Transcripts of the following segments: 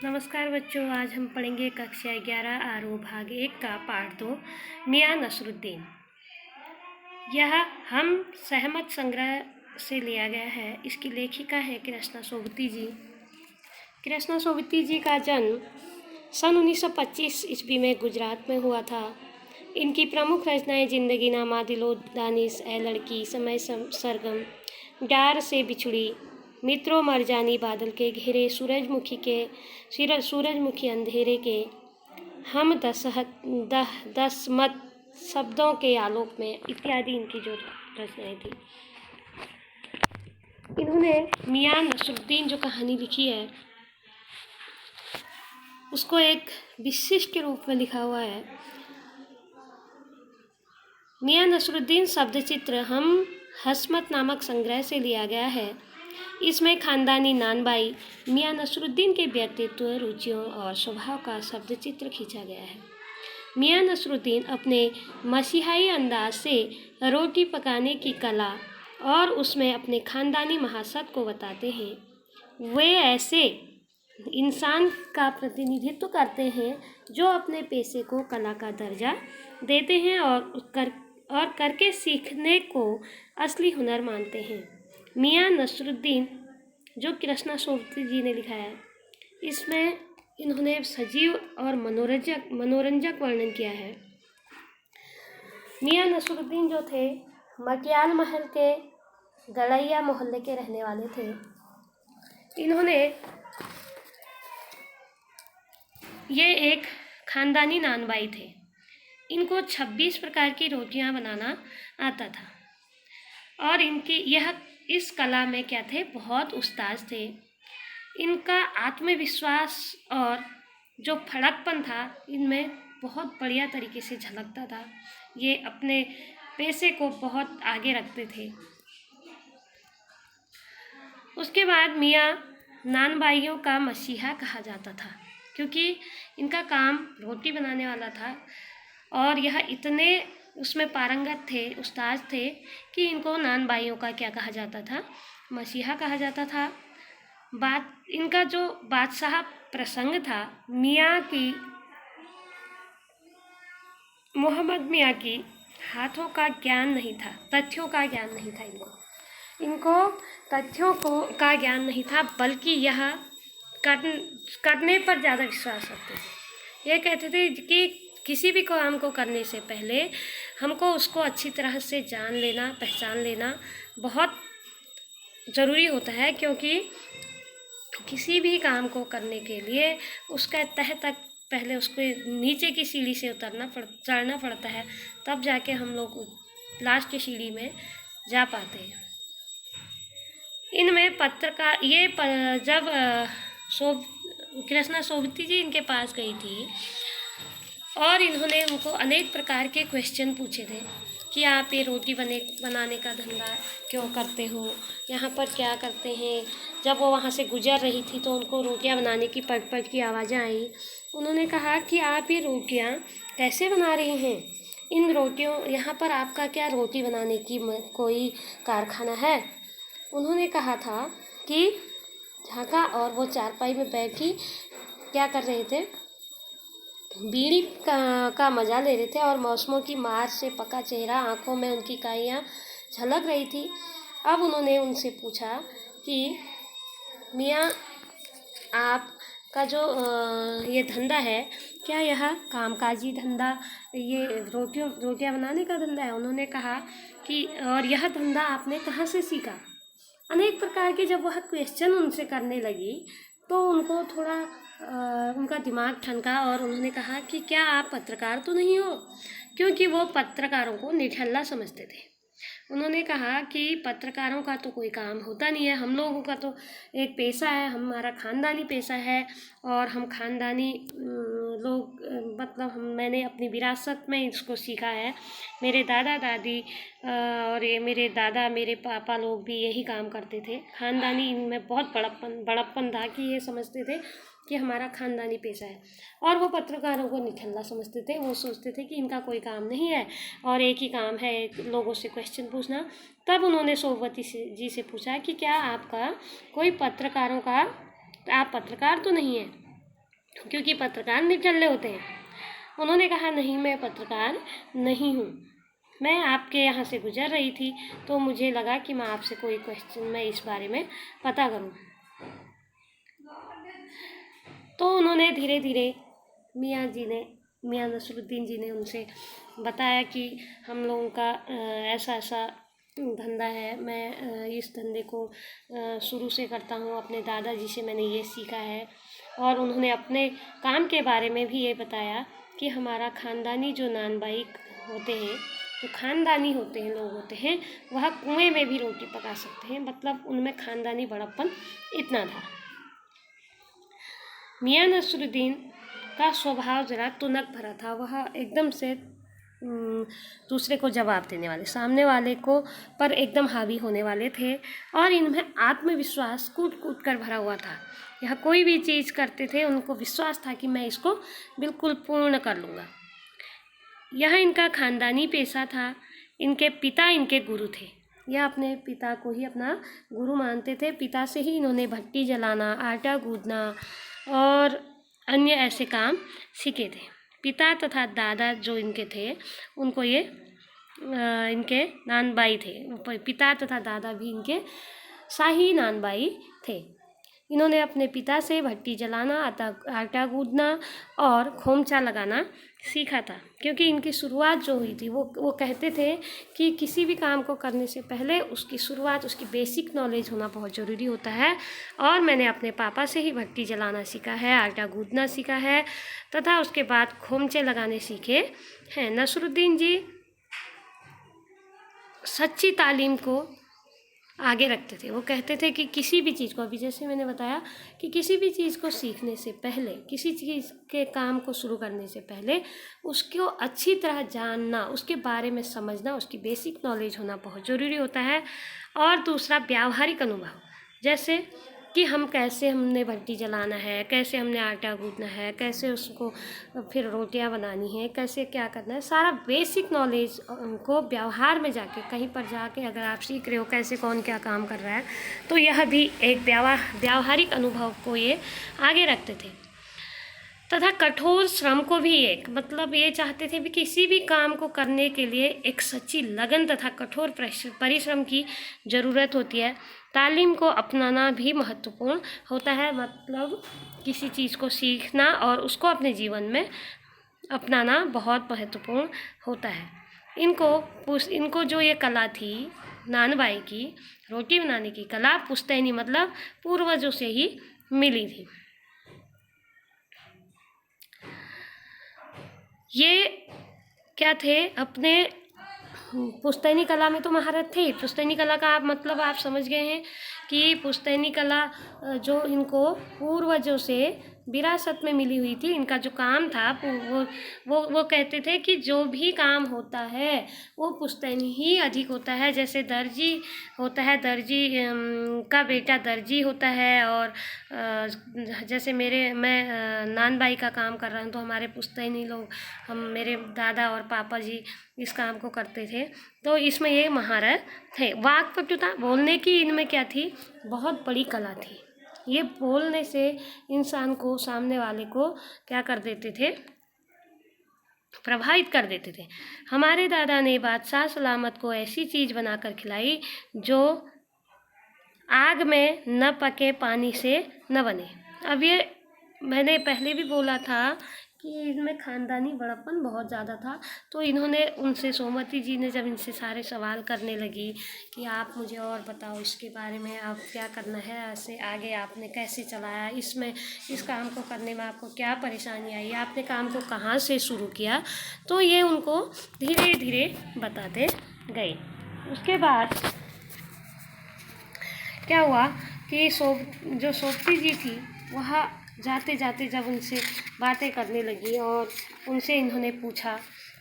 नमस्कार बच्चों, आज हम पढ़ेंगे कक्षा 11 आरोह भाग 1 का पाठ 2 मियाँ नसरुद्दीन। यह हम सहमत संग्रह से लिया गया है। इसकी लेखिका है कृष्णा सोबती जी। कृष्णा सोबती जी का जन्म सन 1925 ईस्वी में गुजरात में हुआ था। इनकी प्रमुख रचनाएं जिंदगी नामा, दिलो दानिश, ए लड़की, समय सरगम, डार से बिछुड़ी, मित्रों मरजानी, बादल के घेरे, सूरजमुखी अंधेरे के, हम दसमत शब्दों के आलोक में इत्यादि इनकी जो रचनाएं थी। इन्होंने मियाँ नसरुद्दीन जो कहानी लिखी है उसको एक विशिष्ट के रूप में लिखा हुआ है। मियाँ नसरुद्दीन शब्द चित्र हम हसमत नामक संग्रह से लिया गया है। इसमें खानदानी नानबाई मियाँ नसरुद्दीन के व्यक्तित्व, रुचियों और स्वभाव का शब्द चित्र खींचा गया है। मियाँ नसरुद्दीन अपने मसीहाई अंदाज से रोटी पकाने की कला और उसमें अपने खानदानी महासत को बताते हैं। वे ऐसे इंसान का प्रतिनिधित्व करते हैं जो अपने पेशे को कला का दर्जा देते हैं और करके सीखने को असली हुनर मानते हैं। मियाँ नसरुद्दीन जो कृष्णा सोबती जी ने लिखा है, इसमें इन्होंने सजीव और मनोरंजक वर्णन किया है। मियाँ नसरुद्दीन जो थे मटियाल महल के गड़ैया मोहल्ले के रहने वाले थे। इन्होंने ये एक खानदानी नानबाई थे। इनको 26 प्रकार की रोटियां बनाना आता था और इस कला में क्या थे, बहुत उस्ताद थे। इनका आत्मविश्वास और जो फड़कपन था इनमें बहुत बढ़िया तरीके से झलकता था। ये अपने पेशे को बहुत आगे रखते थे। उसके बाद मियाँ नानबाइयों का मसीहा कहा जाता था क्योंकि इनका काम रोटी बनाने वाला था और यह इतने उसमें पारंगत थे, उस्ताद थे कि इनको नानबाइयों का क्या कहा जाता था, मसीहा कहा जाता था। इनका जो बादशाह प्रसंग था, मोहम्मद मियाँ की हाथों का ज्ञान नहीं था, तथ्यों का ज्ञान नहीं था। इनको तथ्यों का ज्ञान नहीं था, बल्कि यह करने पर ज़्यादा विश्वास रखते थे। ये कहते थे कि किसी भी काम को करने से पहले हमको उसको अच्छी तरह से जान लेना, पहचान लेना बहुत ज़रूरी होता है, क्योंकि किसी भी काम को करने के लिए उसका तह तक पहले उसको नीचे की सीढ़ी से चढ़ना पड़ता है, तब जाके हम लोग लास्ट की सीढ़ी में जा पाते हैं। इनमें जब कृष्णा सोबती जी इनके पास गई थी और इन्होंने उनको अनेक प्रकार के क्वेश्चन पूछे थे कि आप ये रोटी बनाने का धंधा क्यों करते हो, यहाँ पर क्या करते हैं। जब वो वहाँ से गुजर रही थी तो उनको रोटियाँ बनाने की पट पट की आवाज़ें आई। उन्होंने कहा कि आप ये रोटियाँ कैसे बना रही हैं, इन रोटियों यहाँ पर आपका क्या रोटी बनाने की कोई कारखाना है। उन्होंने कहा था कि झाँका और वो चारपाई में बैठी क्या कर रहे थे, बीड़ी का मज़ा ले रहे थे और मौसमों की मार से पका चेहरा, आंखों में उनकी काइयाँ झलक रही थी। अब उन्होंने उनसे पूछा कि मियाँ, आपका जो ये धंधा है, क्या यह कामकाजी धंधा, ये रोटियाँ बनाने का धंधा है। उन्होंने कहा कि और यह धंधा आपने कहाँ से सीखा। अनेक प्रकार के जब वह क्वेश्चन उनसे करने लगी तो उनको थोड़ा उनका दिमाग ठनका और उन्होंने कहा कि क्या आप पत्रकार तो नहीं हो, क्योंकि वो पत्रकारों को निठल्ला समझते थे। उन्होंने कहा कि पत्रकारों का तो कोई काम होता नहीं है, हम लोगों का तो एक पेशा है, हमारा खानदानी पेशा है और हम खानदानी लोग मैंने अपनी विरासत में इसको सीखा है। मेरे दादा दादी और ये मेरे पापा लोग भी यही काम करते थे। खानदानी इनमें बहुत बड़प्पन था कि ये समझते थे कि हमारा खानदानी पेशा है और वो पत्रकारों को निठल्ला समझते थे। वो सोचते थे कि इनका कोई काम नहीं है और एक ही काम है लोगों से क्वेश्चन पूछना। तब उन्होंने सोबती जी से पूछा कि क्या आपका कोई आप पत्रकार तो नहीं है। क्योंकि पत्रकार निठल्ले होते हैं। उन्होंने कहा, नहीं, मैं पत्रकार नहीं हूँ, मैं आपके यहाँ से गुजर रही थी तो मुझे लगा कि मैं आपसे कोई क्वेश्चन मैं इस बारे में पता करूँ। तो उन्होंने धीरे धीरे मियाँ नसरुद्दीन जी ने उनसे बताया कि हम लोगों का ऐसा ऐसा धंधा है, मैं इस धंधे को शुरू से करता हूँ, अपने दादाजी से मैंने ये सीखा है। और उन्होंने अपने काम के बारे में भी ये बताया कि हमारा ख़ानदानी जो नानबाई होते हैं, जो ख़ानदानी होते हैं लोग होते हैं, वह कुएं में भी रोटी पका सकते हैं, मतलब उनमें ख़ानदानी बड़प्पन इतना था। मियाँ नसरुद्दीन का स्वभाव ज़रा तुनक भरा था। वह एकदम से दूसरे को जवाब देने वाले, सामने वाले को पर एकदम हावी होने वाले थे, और इनमें आत्मविश्वास कूट कूट कर भरा हुआ था। यह कोई भी चीज़ करते थे उनको विश्वास था कि मैं इसको बिल्कुल पूर्ण कर लूँगा। यह इनका ख़ानदानी पेशा था। इनके पिता इनके गुरु थे। यह अपने पिता को ही अपना गुरु मानते थे। पिता से ही इन्होंने भट्टी जलाना, आटा गूँथना और अन्य ऐसे काम सीखे थे। पिता तथा दादा जो इनके थे, उनको ये इनके नानबाई थे। पिता तथा दादा भी इनके शाही नानबाई थे। इन्होंने अपने पिता से भट्टी जलाना, आटा गूँथना और खोमचा लगाना सीखा था। क्योंकि इनकी शुरुआत जो हुई थी, वो कहते थे कि किसी भी काम को करने से पहले उसकी शुरुआत, उसकी बेसिक नॉलेज होना बहुत ज़रूरी होता है। और मैंने अपने पापा से ही भट्टी जलाना सीखा है, आटा गूँथना सीखा है तथा उसके बाद खोमचे लगाने सीखे हैं। नसरुद्दीन जी सच्ची तालीम को आगे रखते थे। वो कहते थे कि किसी भी चीज़ को, अभी जैसे मैंने बताया कि किसी भी चीज़ को सीखने से पहले, किसी चीज़ के काम को शुरू करने से पहले उसको अच्छी तरह जानना, उसके बारे में समझना, उसकी बेसिक नॉलेज होना बहुत ज़रूरी होता है। और दूसरा व्यावहारिक अनुभव, जैसे कि हमने भट्टी जलाना है, कैसे हमने आटा गूँथना है, कैसे उसको फिर रोटियां बनानी है, कैसे क्या करना है, सारा बेसिक नॉलेज को व्यवहार में जाके, कहीं पर जाके अगर आप सीख रहे हो कैसे कौन क्या काम कर रहा है, तो यह भी एक व्यावहारिक अनुभव को ये आगे रखते थे। तथा कठोर श्रम को भी एक, मतलब ये चाहते थे भी किसी भी काम को करने के लिए एक सच्ची लगन तथा कठोर परिश्रम की ज़रूरत होती है। तालीम को अपनाना भी महत्वपूर्ण होता है, मतलब किसी चीज़ को सीखना और उसको अपने जीवन में अपनाना बहुत महत्वपूर्ण होता है। इनको जो ये कला थी नानबाई की, रोटी बनाने की कला, पुश्तैनी मतलब पूर्वजों से ही मिली थी। ये क्या थे, अपने पुश्तैनी कला में तो महारत थे। पुश्तैनी कला का मतलब आप समझ गए हैं कि पुश्तैनी कला जो इनको पूर्वजों से विरासत में मिली हुई थी। इनका जो काम था वो कहते थे कि जो भी काम होता है वो पुश्तैनी ही अधिक होता है। जैसे दर्जी होता है, दर्जी का बेटा दर्जी होता है, और जैसे मैं नानबाई का काम कर रहा हूँ तो हमारे पुश्तैनी लोग, मेरे दादा और पापा जी इस काम को करते थे। तो इसमें ये महारत थे। वाक्पटुता, बोलने की इनमें क्या थी, बहुत बड़ी कला थी। ये बोलने से इंसान को, सामने वाले को क्या कर देते थे, प्रभावित कर देते थे। हमारे दादा ने बादशाह सलामत को ऐसी चीज़ बनाकर खिलाई जो आग में न पके, पानी से न बने। अब ये मैंने पहले भी बोला था कि इनमें ख़ानदानी बड़प्पन बहुत ज़्यादा था। तो इन्होंने उनसे, सोमवती जी ने जब इनसे सारे सवाल करने लगी कि आप मुझे और बताओ इसके बारे में, आप क्या करना है, ऐसे आगे आपने कैसे चलाया, इस काम को करने में आपको क्या परेशानी आई, आपने काम को कहाँ से शुरू किया, तो ये उनको धीरे धीरे बताते गए। उसके बाद क्या हुआ कि जो सोमवती जी थी, वह जाते जाते जब उनसे बातें करने लगी और उनसे इन्होंने पूछा,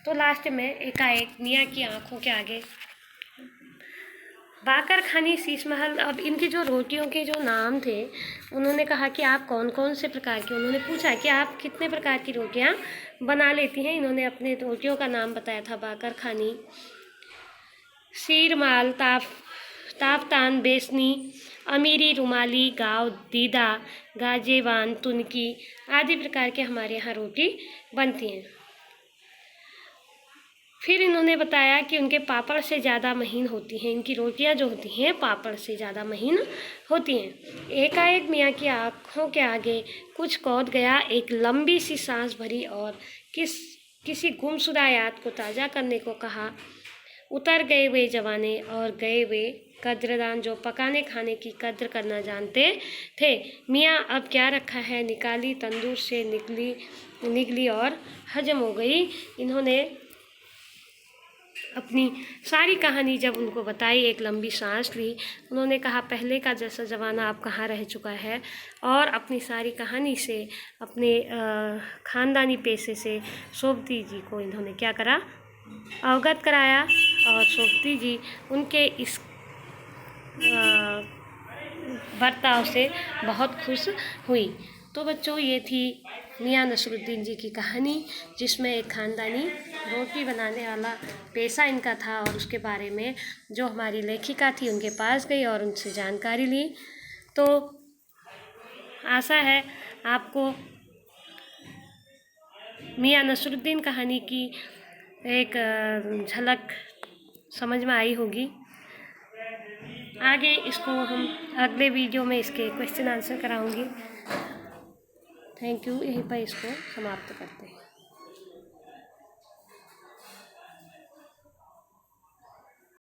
तो लास्ट में एकाएक मियाँ की आंखों के आगे बाकर खानी, शीश महल, अब इनकी जो रोटियों के जो नाम थे, उन्होंने कहा कि आप कौन कौन से प्रकार की, उन्होंने पूछा कि आप कितने प्रकार की रोटियां बना लेती हैं। इन्होंने अपने रोटियों का नाम बताया था, बाकर खानी, शीरमाल, ताफ्तान, बेसनी, अमीरी, रुमाली, गाँव, दीदा, गाजेवान, तुनकी आदि प्रकार के हमारे यहाँ रोटी बनती हैं। फिर इन्होंने बताया कि उनके पापड़ से ज़्यादा महीन होती हैं, इनकी रोटियां जो होती हैं पापड़ से ज़्यादा महीन होती हैं। एकाएक मियाँ की आँखों के आगे कुछ कौध गया, एक लंबी सी सांस भरी और किसी गुमशुदा याद को ताज़ा करने को कहा। उतर गए वे जवाने और गए वे कद्रदान जो पकाने खाने की कद्र करना जानते थे। मियाँ अब क्या रखा है, निकाली तंदूर से निकली और हजम हो गई। इन्होंने अपनी सारी कहानी जब उनको बताई, एक लंबी सांस ली। उन्होंने कहा पहले का जैसा ज़माना अब कहाँ रह चुका है, और अपनी सारी कहानी से, अपने ख़ानदानी पेशे से सोबती जी को इन्होंने क्या करा, अवगत कराया। और सोबती जी उनके इस बर्ताव से बहुत खुश हुई। तो बच्चों, ये थी मियाँ नसरुद्दीन जी की कहानी, जिसमें एक ख़ानदानी रोटी बनाने वाला पेशा इनका था, और उसके बारे में जो हमारी लेखिका थी उनके पास गई और उनसे जानकारी ली। तो आशा है आपको मियाँ नसरुद्दीन कहानी की एक झलक समझ में आई होगी। आगे इसको हम अगले वीडियो में इसके क्वेश्चन आंसर कराऊंगी। Thank you. यहीं पर इसको समाप्त करते हैं।